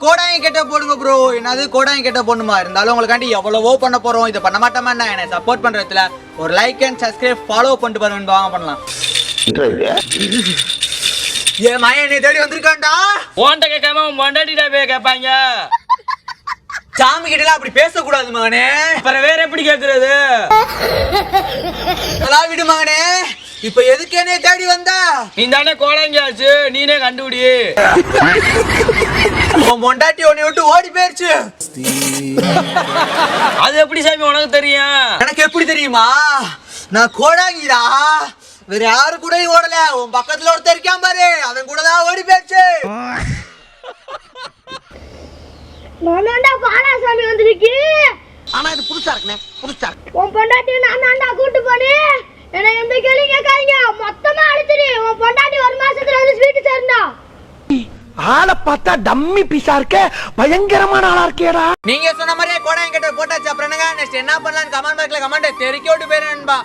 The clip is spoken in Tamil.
கோடாங்கி கெட்ட போடுங்க ப்ரோ. என்னது கோடாங்கி கெட்ட போடணுமா? இருந்தாலும் உங்களுக்காண்டி எவ்வளவோ பண்ண போறோம். இதை பண்ண மாட்டோமா என்ன? என்னை சப்போர்ட் பண்றதுல ஒரு லைக் அண்ட் சப்ஸ்கிரைப் ஃபாலோ பண்ணிட்டு பாருங்க. வாங்க பண்ணலாம். ஏன் மாயா என்னை தேடி வந்திருக்கான்டா? ஓன்ட்ட கேட்காம மொண்டாட்டிட்ட போய் கேட்பாங்க. சாமி கிட்ட அப்படி பேசக்கூடாது மகனே. அப்புறம் வேற எப்படி கேக்குறது? விடு மகனே. இப்ப எதுக்கு என்னை தேடி வந்த? நீ தானே கோடாங்கியாச்சு, நீனே கண்டுபிடி. உன் பொண்டாட்டி உன்னை விட்டு ஓடி போயிருச்சு. அது எப்படி சாமி உனக்கு தெரியும்? எனக்கு எப்படி தெரியுமா? நான் கோடாங்கிடா. வேற யாரு கூட ஓடல. உன் பக்கத்துல ஒருத்தர் இருக்கான் பாரு, அவன் கூட தான் ஓடி போயிருச்சு. நான்டா பாலாசாமி வந்திருக்கு. ஆனா இது புதுசா இருக்குனே, புதுசா. உன் பொண்டாட்டி நான் தான்டா கூட்டி போனேன். என்ன எந்த கேள்வி கேட்காதீங்க, மொத்தமா அடிச்சிரு. உன் பொண்டாட்டி ஒரு மாசத்துல வந்து ஸ்வீட் சேர்ந்தா. ஆளை பார்த்தா டம்மி பீஸா இருக்க, பயங்கரமான ஆளா இருக்கேடா. நீங்க சொன்ன மாதிரியே கோடாங்கி கெட்ட போட்டாச்சு. அப்புறம் என்னங்க நெக்ஸ்ட் என்ன பண்ணலாம்னு கமெண்ட் பாக்ஸ்ல கமெண்ட் தெரிவிக்க விட்டு போயிருந்தா.